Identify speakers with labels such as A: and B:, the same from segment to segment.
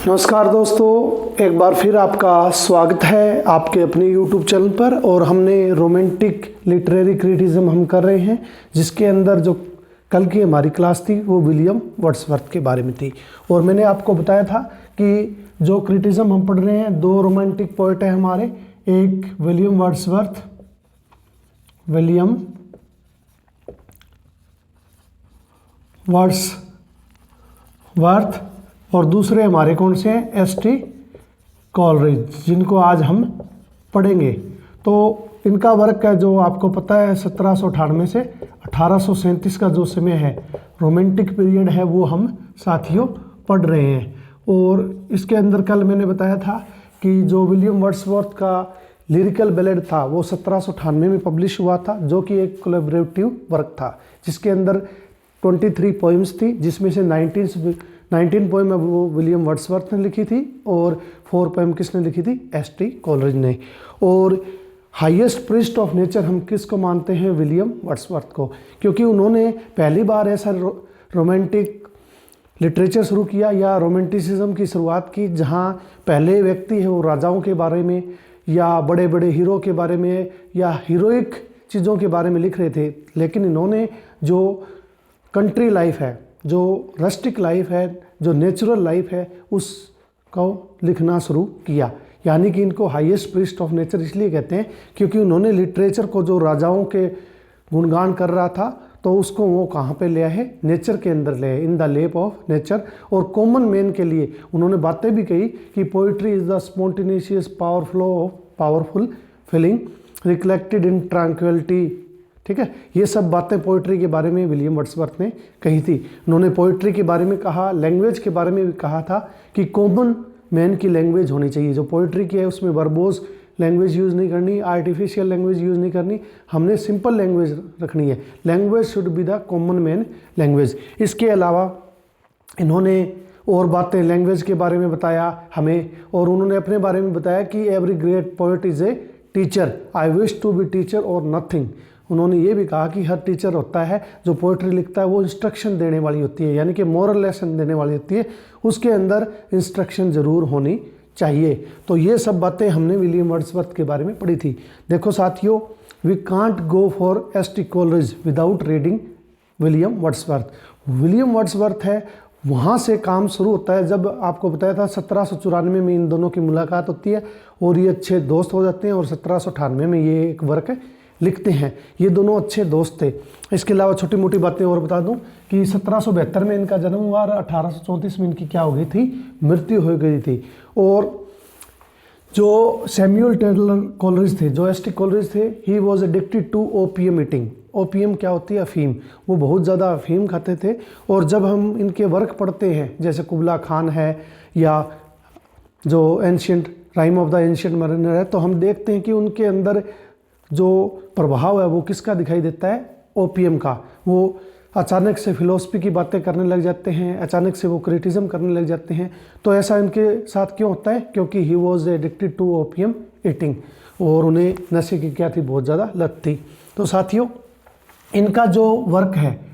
A: नमस्कार दोस्तों, एक बार फिर आपका स्वागत है आपके अपने YouTube चैनल पर। और हमने रोमांटिक लिटरेरी क्रिटिसिज्म हम कर रहे हैं, जिसके अंदर जो कल की हमारी क्लास थी वो विलियम वर्ड्सवर्थ के बारे में थी। और मैंने आपको बताया था कि जो क्रिटिसिज्म हम पढ़ रहे हैं, दो रोमांटिक पोएट है हमारे, एक विलियम वर्ड्सवर्थ और दूसरे हमारे कौन से हैं, एस.टी. कॉलरिज, जिनको आज हम पढ़ेंगे। तो इनका वर्क है जो आपको पता है 1798 से 1837 का जो समय है, रोमांटिक पीरियड है, वो हम साथियों पढ़ रहे हैं। और इसके अंदर कल मैंने बताया था कि जो विलियम वर्ड्सवर्थ का लिरिकल बैलेड था वो 1798 में पब्लिश हुआ था, जो कि एक कोलैबोरेटिव वर्क था, जिसके अंदर 23 पोइम्स थी, जिसमें से 19 पोएम वो विलियम वर्ड्सवर्थ ने लिखी थी और 4 पोएम किसने लिखी थी, एस.टी. कॉलरिज ने। और हाईएस्ट प्रिस्ट ऑफ नेचर हम किसको मानते हैं, विलियम वर्ड्सवर्थ को, क्योंकि उन्होंने पहली बार ऐसा रोमांटिक लिटरेचर शुरू किया या रोमांटिसिज्म की शुरुआत की, जहाँ पहले व्यक्ति है वो राजाओं के बारे में या बड़े बड़े हीरो के बारे में या हीरोइक चीज़ों के बारे में लिख रहे थे। लेकिन इन्होंने जो कंट्री लाइफ है, जो रस्टिक लाइफ है, जो नेचुरल लाइफ है, उसको लिखना शुरू किया। यानी कि इनको हाईएस्ट प्रिस्ट ऑफ नेचर इसलिए कहते हैं क्योंकि उन्होंने लिटरेचर को जो राजाओं के गुणगान कर रहा था, तो उसको वो कहाँ पे लिया है, नेचर के अंदर ले, in the lap of nature. और कॉमन मैन के लिए उन्होंने बातें भी कही कि poetry is the spontaneous powerful feeling reflected in tranquillity. ठीक है, ये सब बातें पोइट्री के बारे में विलियम वर्ड्सवर्थ ने कही थी। उन्होंने पोइट्री के बारे में कहा, लैंग्वेज के बारे में भी कहा था कि कॉमन मैन की लैंग्वेज होनी चाहिए। जो पोइट्री की है उसमें वर्बोज लैंग्वेज यूज़ नहीं करनी, आर्टिफिशियल लैंग्वेज यूज़ नहीं करनी, हमने सिंपल लैंग्वेज रखनी है। Language should be the common man language. इसके अलावा इन्होंने और बातें लैंग्वेज के बारे में बताया हमें, और उन्होंने अपने बारे में बताया कि every great poet is a teacher, I wish to be teacher और नथिंग। उन्होंने ये भी कहा कि हर टीचर होता है जो पोइट्री लिखता है वो इंस्ट्रक्शन देने वाली होती है, यानी कि मोरल लेसन देने वाली होती है, उसके अंदर इंस्ट्रक्शन ज़रूर होनी चाहिए। तो ये सब बातें हमने विलियम वर्ड्सवर्थ के बारे में पढ़ी थी। देखो साथियों, we can't go for S T. Coleridge without reading William Wordsworth. William Wordsworth है, वहाँ से काम शुरू होता है। जब आपको बताया था 1794 में इन दोनों की मुलाकात होती है और ये अच्छे दोस्त हो जाते हैं, और 1798 में ये एक वर्क लिखते हैं। ये दोनों अच्छे दोस्त थे। इसके अलावा छोटी मोटी बातें और बता दूं कि 1772 में इनका जन्म हुआ और 1834 में इनकी क्या हो गई थी, मृत्यु हो गई थी। और जो सैमुअल टेलर कॉलरिज थे, जो एस.टी. कॉलरिज थे, he was addicted to opium eating. Opium क्या होती है, अफीम। वो बहुत ज़्यादा अफीम खाते थे। और जब हम इनके वर्क पढ़ते हैं, जैसे कुबला खान है या जो ancient rhyme of the ancient Mariner है, तो हम देखते हैं कि उनके अंदर जो प्रभाव है वो किसका दिखाई देता है, ओपीएम का। वो अचानक से फिलोसफी की बातें करने लग जाते हैं, अचानक से वो क्रिटिज्म करने लग जाते हैं। तो ऐसा इनके साथ क्यों होता है, क्योंकि he was addicted to opium eating, और उन्हें नशे की क्या थी, बहुत ज़्यादा लत थी। तो साथियों, इनका जो वर्क है,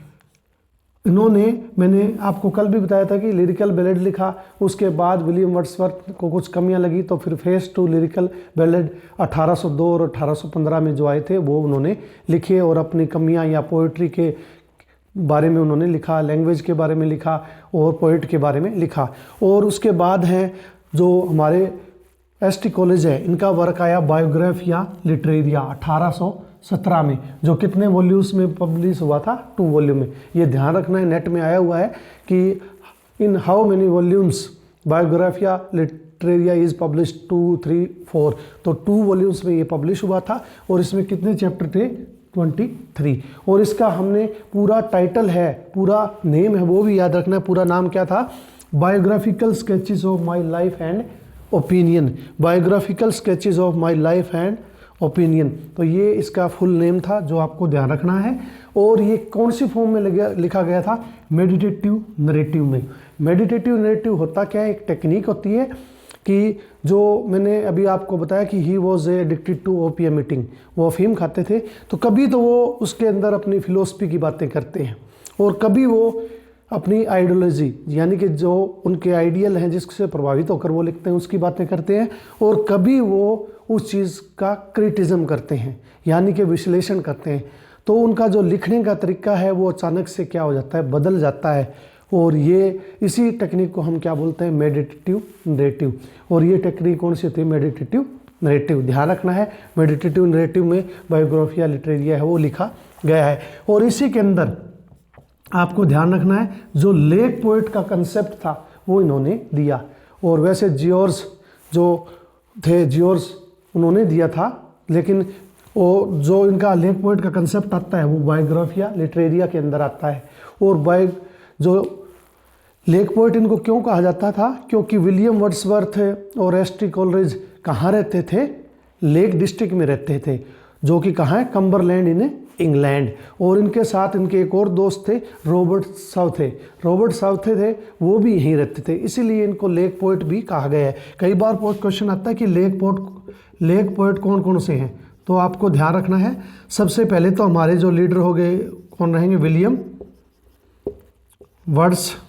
A: इन्होंने, मैंने आपको कल भी बताया था कि लिरिकल बैलेड लिखा, उसके बाद विलियम वर्ड्सवर्थ को कुछ कमियां लगी, तो फिर फेस टू लिरिकल बैलेड 1802 और 1815 में जो आए थे वो उन्होंने लिखे, और अपनी कमियां या पोइट्री के बारे में उन्होंने लिखा, लैंग्वेज के बारे में लिखा और पोइट के बारे में लिखा। और उसके बाद हैं जो हमारे एस.टी. कॉलरिज है, इनका वर्क आया बायोग्राफिया लिटरेरिया 1817 में, जो कितने वॉल्यूम्स में पब्लिश हुआ था, 2 वॉल्यूम में। ये ध्यान रखना है, नेट में आया हुआ है कि in how many volumes Biographia Literaria is publish 2, 3, 4। तो 2 वॉल्यूम्स में ये पब्लिश हुआ था, और इसमें कितने चैप्टर थे, 23। और इसका हमने पूरा टाइटल है, पूरा नेम है, वो भी याद रखना है। पूरा नाम क्या था, biographical sketches of my life and opinion. Biographical sketches of my life and opinion, तो ये इसका फुल नेम था, जो आपको ध्यान रखना है। और ये कौन सी फॉर्म में लिखा गया था, मेडिटेटिव नरेटिव में। मेडिटेटिव नरेटिव होता क्या है, एक टेक्निक होती है कि जो मैंने अभी आपको बताया कि he was addicted to opium eating, वो अफीम खाते थे, तो कभी तो वो उसके अंदर अपनी फिलोसफी की बातें करते हैं और कभी वो अपनी आइडियोलॉजी यानी कि जो उनके आइडियल हैं जिससे प्रभावित होकर वो लिखते हैं उसकी बातें करते हैं, और कभी वो उस चीज़ का क्रिटिज्म करते हैं यानी कि विश्लेषण करते हैं। तो उनका जो लिखने का तरीका है वो अचानक से क्या हो जाता है, बदल जाता है। और ये इसी टेक्निक को हम क्या बोलते हैं, मेडिटेटिव नरेटिव। और ये टेक्निक कौन सी होती है, मेडिटेटिव नरेटिव। ध्यान रखना है, मेडिटेटिव नरेटिव में बायोग्राफिया लिटरेरिया है वो लिखा गया है। और इसी के अंदर आपको ध्यान रखना है जो लेक पोएट का कंसेप्ट था वो इन्होंने दिया। और वैसे जियोर्स जो थे, जियोर्स उन्होंने दिया था, लेकिन वो जो इनका लेक पोएट का कंसेप्ट आता है वो बायोग्राफिया लिटरेरिया के अंदर आता है। और जो लेक पोएट इनको क्यों कहा जाता था, क्योंकि विलियम वर्ड्सवर्थ और एस.टी. कोलरिज कहाँ रहते थे, लेक डिस्ट्रिक्ट में रहते थे, जो कि कहाँ है, कम्बरलैंड इन इंग्लैंड। और इनके साथ इनके एक और दोस्त थे, रॉबर्ट साउथे। रॉबर्ट साउथे थे, वो भी यहीं रहते थे, इसीलिए इनको लेक पोएट भी कहा गया है। कई बार क्वेश्चन आता है कि लेक पोएट कौन कौन से हैं, तो आपको ध्यान रखना है। सबसे पहले तो हमारे जो लीडर हो गए कौन रहेंगे, विलियम वर्ड्सवर्थ।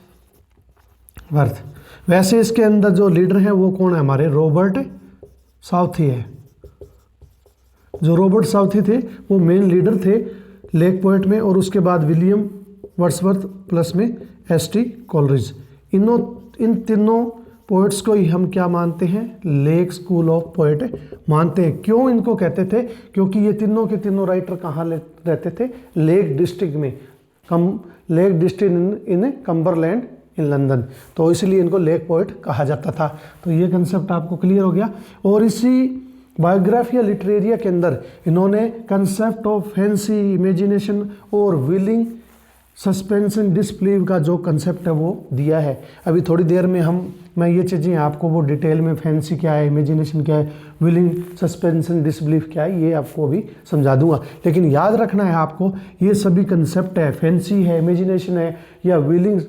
A: वैसे इसके अंदर जो लीडर हैं वो कौन है, हमारे रॉबर्ट साउथी है। जो रॉबर्ट साउथी थे वो मेन लीडर थे लेक पोएट में, और उसके बाद विलियम वर्ड्सवर्थ प्लस में एस.टी. कोलरिज। इन तीनों पोएट्स को ही हम क्या मानते हैं, लेक स्कूल ऑफ पोएट मानते हैं। क्यों इनको कहते थे, क्योंकि ये तीनों के तीनों राइटर कहाँ रहते थे, लेक डिस्ट्रिक्ट में, lake district in Cumberland in London, तो इसलिए इनको लेक पोएट कहा जाता था। तो ये कंसेप्ट आपको क्लियर हो गया। और इसी बायोग्राफिया लिटरेरिया के अंदर इन्होंने कंसेप्ट ऑफ फैंसी, इमेजिनेशन और विलिंग सस्पेंशन डिसबिलीव का जो कंसेप्ट है वो दिया है। अभी थोड़ी देर में मैं ये चीज़ें आपको वो डिटेल में, फैंसी क्या है, इमेजिनेशन क्या है, विलिंग सस्पेंशन डिसबिलीफ क्या है, ये आपको अभी समझा दूंगा। लेकिन याद रखना है आपको, ये सभी कंसेप्ट है, फैंसी है, इमेजिनेशन है या विलिंग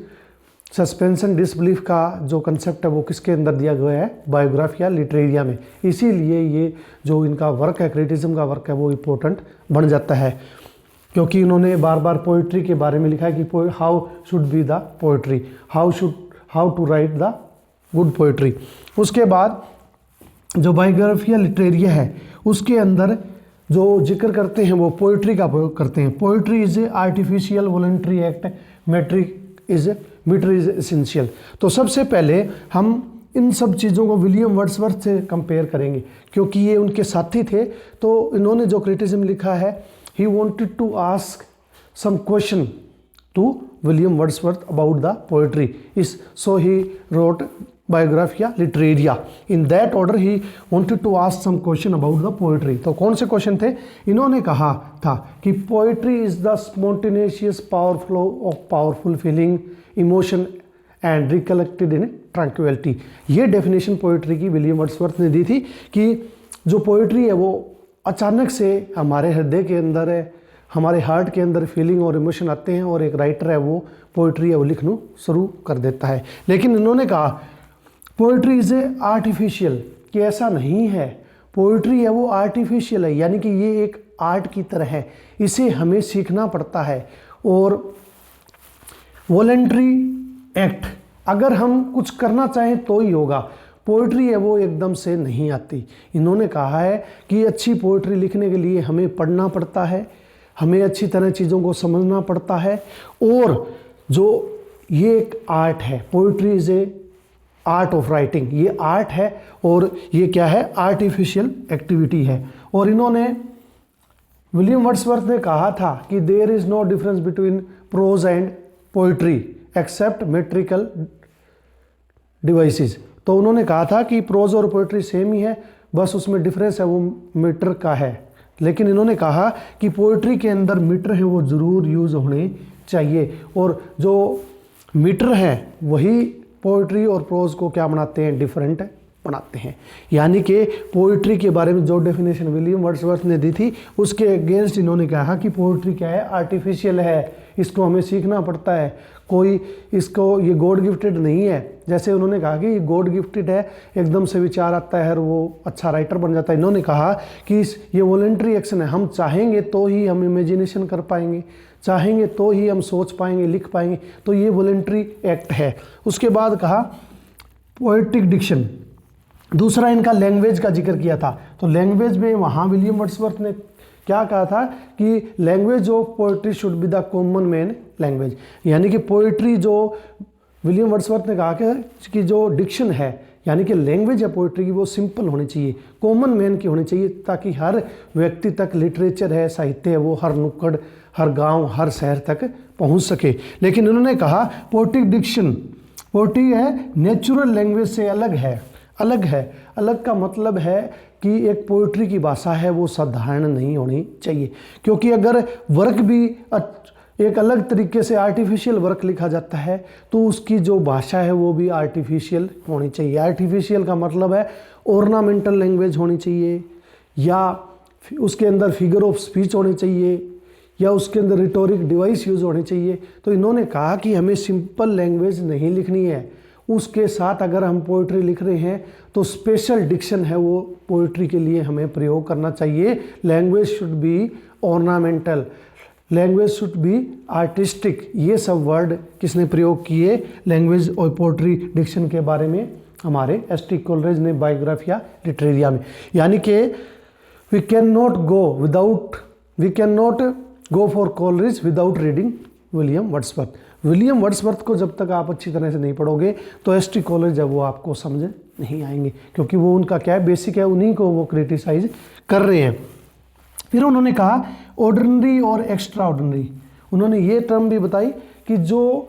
A: सस्पेंशन डिसबिलीफ का जो कंसेप्ट है वो किसके अंदर दिया गया है, बायोग्राफिया लिटरेरिया में। इसीलिए ये जो इनका वर्क है, क्रिटिज्म का वर्क है, वो इम्पोर्टेंट बन जाता है, क्योंकि इन्होंने बार बार पोइट्री के बारे में लिखा है कि how should be the poetry, how to write the good poetry. उसके बाद जो बायोग्राफिया लिटरेरिया है उसके अंदर जो जिक्र करते हैं वो पोइट्री का प्रयोग करते हैं। Poetry is a artificial voluntary act, meter is essential. तो सबसे पहले हम इन सब चीज़ों को विलियम वर्ड्सवर्थ से कंपेयर करेंगे, क्योंकि ये उनके साथी थे। तो इन्होंने जो क्रिटिसिज्म लिखा है, he wanted to ask some question to William Wordsworth about the poetry, so he wrote Biographia Literaria. In that order he wanted to ask some question about the poetry. तो कौन से क्वेश्चन थे, इन्होंने कहा था कि poetry is the spontaneous power flow of powerful feeling, emotion and recollected in tranquillity. ये definition poetry की विलियम वर्ड्सवर्थ ने दी थी कि जो पोएट्री है वो अचानक से हमारे हृदय के अंदर है, हमारे हार्ट के अंदर फीलिंग और इमोशन आते हैं, और एक राइटर है वो पोएट्री है वो लिखना शुरू कर देता है। लेकिन इन्होंने कहा पोएट्री इज ए आर्टिफिशियल, कि ऐसा नहीं है, पोएट्री है वो आर्टिफिशियल है, यानी कि ये एक आर्ट की तरह है, इसे हमें सीखना पड़ता है। और वॉलंटरी एक्ट, अगर हम कुछ करना चाहें तो ही होगा, पोएट्री है वो एकदम से नहीं आती। इन्होंने कहा है कि अच्छी पोएट्री लिखने के लिए हमें पढ़ना पड़ता है, हमें अच्छी तरह चीज़ों को समझना पड़ता है, और जो ये एक आर्ट है, poetry is a art of writing, ये आर्ट है, और ये क्या है, आर्टिफिशियल एक्टिविटी है। और इन्होंने विलियम वर्ड्सवर्थ ने कहा था कि there is no difference between prose and poetry except metrical devices. तो उन्होंने कहा था कि प्रोज और पोइट्री सेम ही है, बस उसमें डिफरेंस है वो मीटर का है। लेकिन इन्होंने कहा कि पोइट्री के अंदर मीटर है वो ज़रूर यूज़ होने चाहिए, और जो मीटर है वही पोइट्री और प्रोज को क्या बनाते हैं, डिफरेंट बनाते हैं। यानी कि पोइट्री के बारे में जो डेफिनेशन विलियम वर्ड्सवर्थ ने दी थी उसके अगेंस्ट इन्होंने कहा कि पोइट्री क्या है, आर्टिफिशियल है, इसको हमें सीखना पड़ता है, कोई इसको ये गॉड गिफ्टेड नहीं है। जैसे उन्होंने कहा कि ये गॉड गिफ्टेड है, एकदम से विचार आता है और वो अच्छा राइटर बन जाता है। इन्होंने कहा कि ये वॉलंटरी एक्शन है, हम चाहेंगे तो ही हम इमेजिनेशन कर पाएंगे, चाहेंगे तो ही हम सोच पाएंगे, लिख पाएंगे, तो ये वॉलंटरी एक्ट है। उसके बाद कहा पोएटिक डिक्शन, दूसरा इनका लैंग्वेज का जिक्र किया था। तो लैंग्वेज में वहाँ विलियम वर्ड्सवर्थ ने क्या कहा था कि language of poetry should be the common man language, यानी कि पोएट्री जो विलियम वर्ड्सवर्थ ने कहा कि जो डिक्शन है यानी कि लैंग्वेज है पोएट्री की वो सिंपल होनी चाहिए, कॉमन मैन की होनी चाहिए, ताकि हर व्यक्ति तक लिटरेचर है, साहित्य है, वो हर नुक्कड़, हर गांव, हर शहर तक पहुंच सके। लेकिन उन्होंने कहा पोएटिक डिक्शन, पोएट्री है नेचुरल लैंग्वेज से अलग है। अलग का मतलब है कि एक पोएट्री की भाषा है वो साधारण नहीं होनी चाहिए, क्योंकि अगर वर्क भी एक अलग तरीके से आर्टिफिशियल वर्क लिखा जाता है तो उसकी जो भाषा है वो भी आर्टिफिशियल होनी चाहिए। आर्टिफिशियल का मतलब है ऑर्नामेंटल लैंग्वेज होनी चाहिए, या उसके अंदर फिगर ऑफ स्पीच होनी चाहिए, या उसके अंदर रिटोरिक डिवाइस यूज होनी चाहिए। तो इन्होंने कहा कि हमें सिंपल लैंग्वेज नहीं लिखनी है, उसके साथ अगर हम पोइट्री लिख रहे हैं तो स्पेशल डिक्शन है वो पोइट्री के लिए हमें प्रयोग करना चाहिए। Language should be ornamental, language should be artistic, ये सब वर्ड किसने प्रयोग किए लैंग्वेज और पोइट्री डिक्शन के बारे में? हमारे एस.टी. कोलरिज ने बायोग्राफिया लिटरेरिया में। यानी कि we can not go for Coleridge without reading William Wordsworth. William Wordsworth को जब तक आप अच्छी तरह से नहीं पढ़ोगे तो एस.टी. कोलरिज है वो आपको समझ नहीं आएंगे, क्योंकि वो उनका क्या है, बेसिक है, उन्हीं को वो क्रिटिसाइज कर रहे हैं। फिर उन्होंने कहा ऑर्डिनरी और एक्स्ट्रा ऑर्डिनरी। उन्होंने ये टर्म भी बताई कि जो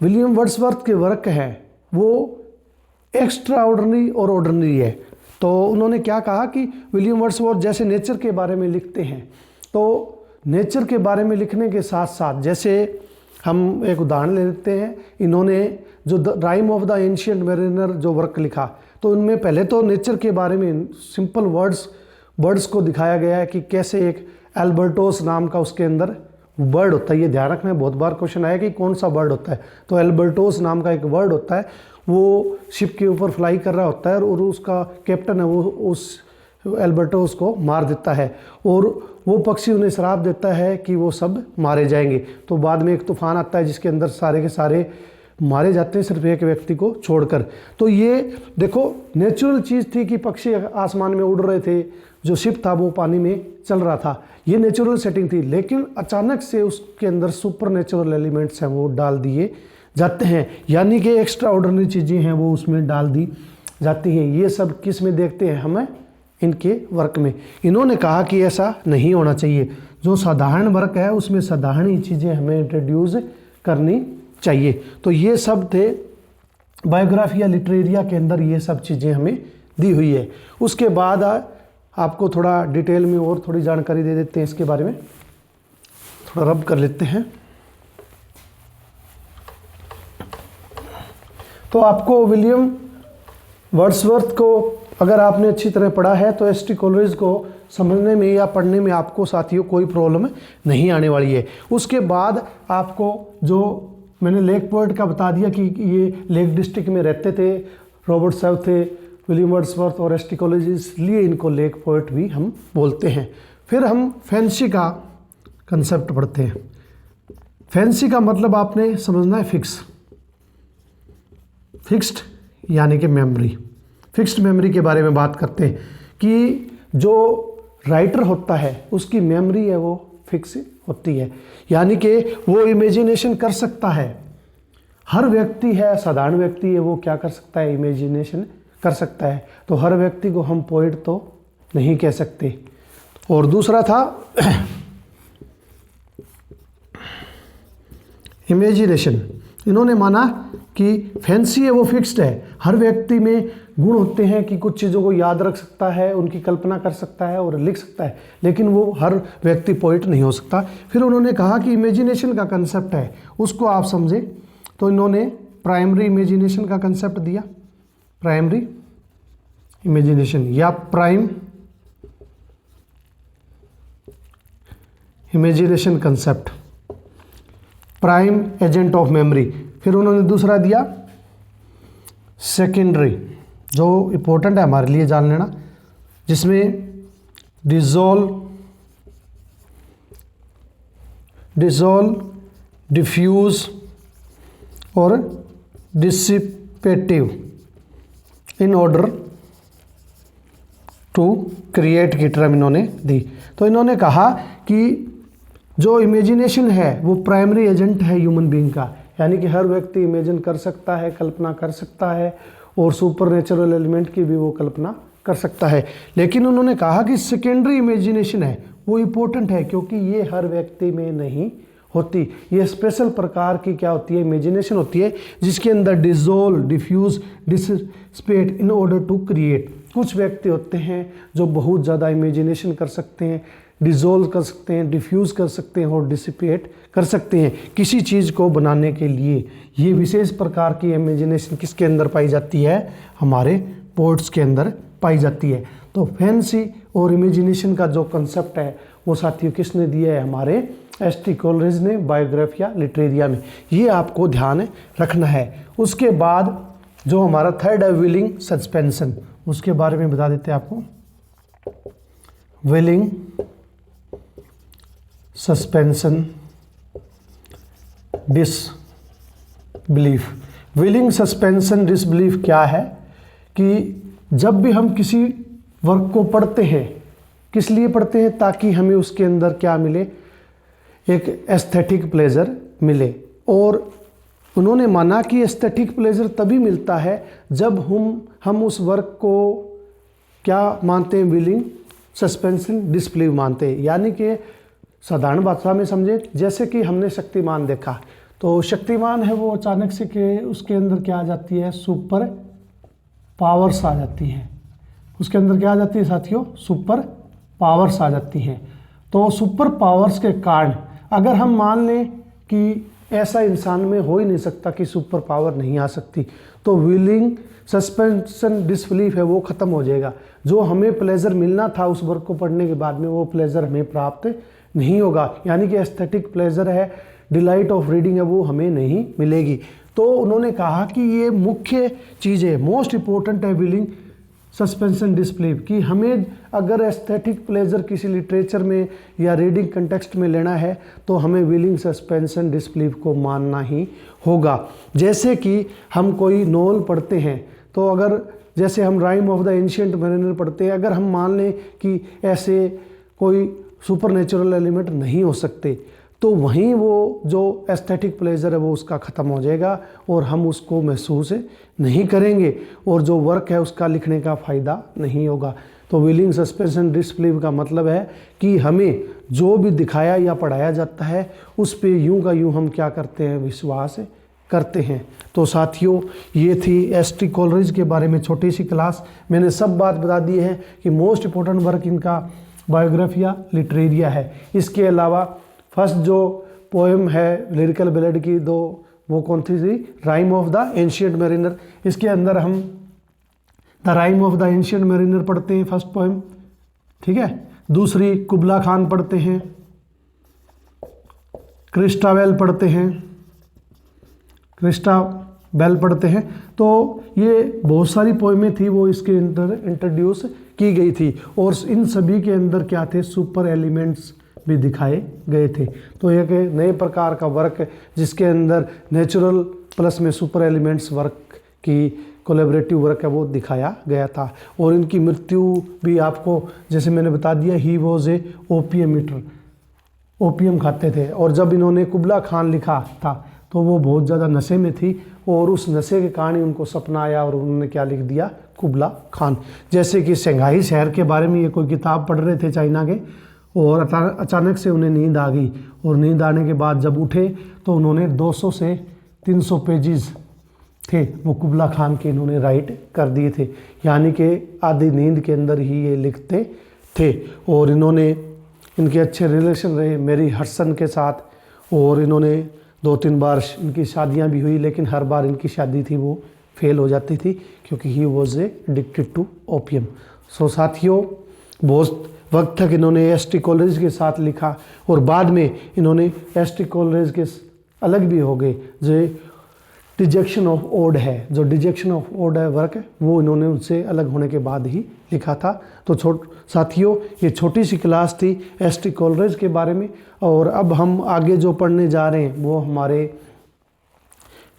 A: विलियम वर्ड्सवर्थ के वर्क है वो एक्स्ट्रा ऑर्डिनरी और ऑर्डिनरी है। तो उन्होंने क्या कहा कि विलियम वर्ड्सवर्थ जैसे नेचर के बारे में लिखते हैं, तो नेचर के बारे में लिखने के साथ साथ, जैसे हम एक उदाहरण ले लेते हैं, इन्होंने जो the rhyme of the ancient mariner जो वर्क लिखा, तो उनमें पहले तो नेचर के बारे में सिंपल बर्ड्स को दिखाया गया है कि कैसे एक एल्बर्टोस नाम का उसके अंदर बर्ड होता है। ये ध्यान रखना है, बहुत बार क्वेश्चन आया कि कौन सा बर्ड होता है, तो एल्बर्टोस नाम का एक बर्ड होता है, वो शिप के ऊपर फ्लाई कर रहा होता है और उसका कैप्टन है वो उस एल्बर्टोस को मार देता है, और वो पक्षी उन्हें श्राप देता है कि वो सब मारे जाएंगे। तो बाद में एक तूफान आता है जिसके अंदर सारे के सारे मारे जाते हैं, सिर्फ एक व्यक्ति को छोड़कर। तो ये देखो नेचुरल चीज़ थी कि पक्षी आसमान में उड़ रहे थे, जो शिप था वो पानी में चल रहा था, ये नेचुरल सेटिंग थी। लेकिन अचानक से उसके अंदर सुपर नेचुरल एलिमेंट्स हैं वो डाल दिए जाते हैं, यानी कि एक्स्ट्रा ऑर्डिनरी चीज़ें हैं वो उसमें डाल दी जाती हैं। ये सब किस में देखते हैं हमें? इनके वर्क में। इन्होंने कहा कि ऐसा नहीं होना चाहिए, जो साधारण वर्क है उसमें साधारण ही चीज़ें हमें इंट्रोड्यूस करनी चाहिए। तो ये सब थे बायोग्राफिया लिटरेरिया के अंदर, ये सब चीज़ें हमें दी हुई है। उसके बाद आपको थोड़ा डिटेल में और थोड़ी जानकारी दे देते हैं इसके बारे में, थोड़ा रब कर लेते हैं। तो आपको विलियम वर्ड्सवर्थ को अगर आपने अच्छी तरह पढ़ा है तो एस.टी. कोलरिज को समझने में या पढ़ने में आपको साथियों कोई प्रॉब्लम नहीं आने वाली है। उसके बाद आपको जो मैंने लेक पोएट का बता दिया कि ये लेक डिस्ट्रिक्ट में रहते थे, रॉबर्ट साउथ थे, विलियम वर्ड्सवर्थ और एस.टी. कोलरिज, इसलिए इनको लेक पोएट भी हम बोलते हैं। फिर हम फैंसी का कंसेप्ट पढ़ते हैं। फैंसी का मतलब आपने समझना है फिक्स्ड यानी कि मेमोरी। फिक्स्ड मेमोरी के बारे में बात करते हैं कि जो राइटर होता है उसकी मेमोरी है वो फिक्स होती है, यानी कि वो इमेजिनेशन कर सकता है। हर व्यक्ति है, साधारण व्यक्ति है, वो क्या कर सकता है? इमेजिनेशन कर सकता है। तो हर व्यक्ति को हम पोएट तो नहीं कह सकते। और दूसरा था इमेजिनेशन। इन्होंने माना कि फैंसी है वो फिक्स्ड है, हर व्यक्ति में गुण होते हैं कि कुछ चीज़ों को याद रख सकता है, उनकी कल्पना कर सकता है और लिख सकता है, लेकिन वो हर व्यक्ति पोइट नहीं हो सकता। फिर उन्होंने कहा कि इमेजिनेशन का कंसेप्ट है उसको आप समझें, तो इन्होंने प्राइमरी इमेजिनेशन का कंसेप्ट दिया। प्राइमरी इमेजिनेशन या prime imagination concept, prime agent of memory. फिर उन्होंने दूसरा दिया सेकेंडरी, जो इम्पोर्टेंट है हमारे लिए जान लेना, जिसमें डिसॉल्व, डिफ्यूज और dissipative in order to create की टर्म इन्होंने दी। तो इन्होंने कहा कि जो इमेजिनेशन है वो प्राइमरी एजेंट है ह्यूमन बीइंग का, यानी कि हर व्यक्ति इमेजिन कर सकता है, कल्पना कर सकता है और सुपर नेचुरल एलिमेंट की भी वो कल्पना कर सकता है। लेकिन उन्होंने कहा कि सेकेंडरी इमेजिनेशन है वो इम्पोर्टेंट है, क्योंकि ये हर व्यक्ति में नहीं होती। ये स्पेशल प्रकार की क्या होती है, इमेजिनेशन होती है, जिसके अंदर dissolve, diffuse, dissipate in order to create. कुछ व्यक्ति होते हैं जो बहुत ज़्यादा इमेजिनेशन कर सकते हैं, डिसॉल्व कर सकते हैं, डिफ्यूज़ कर सकते हैं और डिसिपेट कर सकते हैं किसी चीज़ को बनाने के लिए। ये विशेष प्रकार की इमेजिनेशन किसके अंदर पाई जाती है, हमारे पोएट्स के अंदर पाई जाती है। तो फैंसी और इमेजिनेशन का जो कंसेप्ट है वो साथियों किसने दिया है, हमारे एस.टी. कोलरिज ने बायोग्राफिया लिटरेरिया में। ये आपको ध्यान रखना है। उसके बाद जो हमारा थर्ड है विलिंग सस्पेंशन, उसके बारे में बता देते हैं आपको। Willing suspension disbelief. Willing suspension disbelief क्या है कि जब भी हम किसी वर्क को पढ़ते हैं, किस लिए पढ़ते हैं, ताकि हमें उसके अंदर क्या मिले, एक एस्थेटिक प्लेजर मिले। और उन्होंने माना कि एस्थेटिक प्लेजर तभी मिलता है जब हम उस वर्क को क्या मानते हैं, विलिंग सस्पेंशन डिसबिलीफ मानते हैं। यानी कि साधारण भाषा में समझे, जैसे कि हमने शक्तिमान देखा, तो शक्तिमान है वो अचानक से के उसके अंदर क्या आ जाती है, सुपर पावर्स आ जाती हैं। उसके अंदर क्या आ जाती है साथियों, सुपर पावर्स आ जाती हैं। तो सुपर पावर्स के कारण अगर हम मान लें कि ऐसा इंसान में हो ही नहीं सकता कि सुपर पावर नहीं आ सकती, तो विलिंग सस्पेंशन डिसबिलीफ है वो ख़त्म हो जाएगा। जो हमें प्लेजर मिलना था उस वर्क को पढ़ने के बाद में, वो प्लेजर हमें प्राप्त नहीं होगा। यानी कि एस्थेटिक प्लेजर है, डिलाइट ऑफ रीडिंग है, वो हमें नहीं मिलेगी। तो उन्होंने कहा कि ये मुख्य चीज़ है, मोस्ट इंपॉर्टेंट है विलिंग सस्पेंशन डिसबिलीफ, कि हमें अगर एस्थेटिक प्लेजर किसी लिटरेचर में या रीडिंग कंटेक्स्ट में लेना है तो हमें विलिंग सस्पेंशन डिसबिलीफ को मानना ही होगा। जैसे कि हम कोई नॉवल पढ़ते हैं, तो अगर जैसे हम rhyme of the ancient mariner पढ़ते हैं, अगर हम मान लें कि ऐसे कोई सुपर नेचुरल एलिमेंट नहीं हो सकते, तो वहीं वो जो एस्थेटिक प्लेजर है वो उसका ख़त्म हो जाएगा और हम उसको महसूस नहीं करेंगे और जो वर्क है उसका लिखने का फ़ायदा नहीं होगा। तो विलिंग सस्पेंशन डिसबिलीफ का मतलब है कि हमें जो भी दिखाया या पढ़ाया जाता है उस पे यूं का यूं हम क्या करते हैं, विश्वास करते हैं। तो साथियों ये थी एस.टी. कोलरिज के बारे में छोटी सी क्लास। मैंने सब बात बता दी है कि मोस्ट इंपॉर्टेंट वर्क इनका बायोग्राफिया लिटरेरिया है। इसके अलावा फर्स्ट जो पोएम है लिरिकल बैलेड की, दो वो कौन सी थी, rhyme of the ancient mariner. इसके अंदर हम the rhyme of the ancient mariner पढ़ते हैं, फर्स्ट पोएम, ठीक है। दूसरी कुबला खान पढ़ते हैं, क्रिस्टावेल पढ़ते हैं, क्रिस्टावेल पढ़ते हैं। तो ये बहुत सारी पोएमें थी वो इसके अंदर इंट्रोड्यूस की गई थी और इन सभी के अंदर क्या थे, सुपर एलिमेंट्स भी दिखाए गए थे। तो एक नए प्रकार का वर्क जिसके अंदर नेचुरल प्लस में सुपर एलिमेंट्स वर्क की कोलैबोरेटिव वर्क है वो दिखाया गया था। और इनकी मृत्यु भी आपको जैसे मैंने बता दिया, he was a opium eater, opium खाते थे। और जब इन्होंने कुबला खान लिखा था तो वो बहुत ज़्यादा नशे में थी और उस नशे के कारण ही उनको सपना आया और उन्होंने क्या लिख दिया, कुबला खान। जैसे कि शंघाई शहर के बारे में ये कोई किताब पढ़ रहे थे चाइना के, और अचानक से उन्हें नींद आ गई और नींद आने के बाद जब उठे तो उन्होंने 200 से 300 पेजेस थे वो कुबला खान के इन्होंने राइट कर दिए थे। यानी कि आधी नींद के अंदर ही ये लिखते थे। और इन्होंने, इनके अच्छे रिलेशन रहे मेरी हडसन के साथ और इन्होंने 2-3 बार इनकी शादियां भी हुई, लेकिन हर बार इनकी शादी थी वो फेल हो जाती थी क्योंकि he was addicted to opium. So साथियों बहुत वक्त तक इन्होंने एस.टी. कोलरिज के साथ लिखा और बाद में इन्होंने एस.टी. कोलरिज के अलग भी हो गए। जो डिजेक्शन ऑफ ओड है, जो डिजेक्शन ऑफ ओड है वर्क वो इन्होंने उनसे अलग होने के बाद ही लिखा था। तो साथियों, ये छोटी सी क्लास थी एस.टी. कोलरिज के बारे में। और अब हम आगे जो पढ़ने जा रहे हैं वो हमारे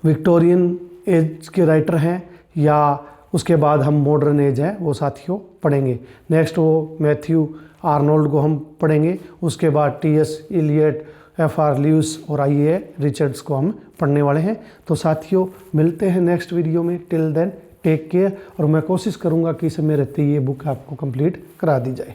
A: विक्टोरियन एज के राइटर हैं, या उसके बाद हम मॉडर्न एज है वो साथियों पढ़ेंगे। नेक्स्ट वो मैथ्यू आर्नोल्ड को हम पढ़ेंगे, उसके बाद टी.एस. Elliot, F.R. ल्यूइस और I.A. रिचर्ड्स को हम पढ़ने वाले हैं। तो साथियों मिलते हैं नेक्स्ट वीडियो में। Till then take care. और मैं कोशिश करूँगा कि समय रहते ये बुक आपको कंप्लीट करा दी जाए।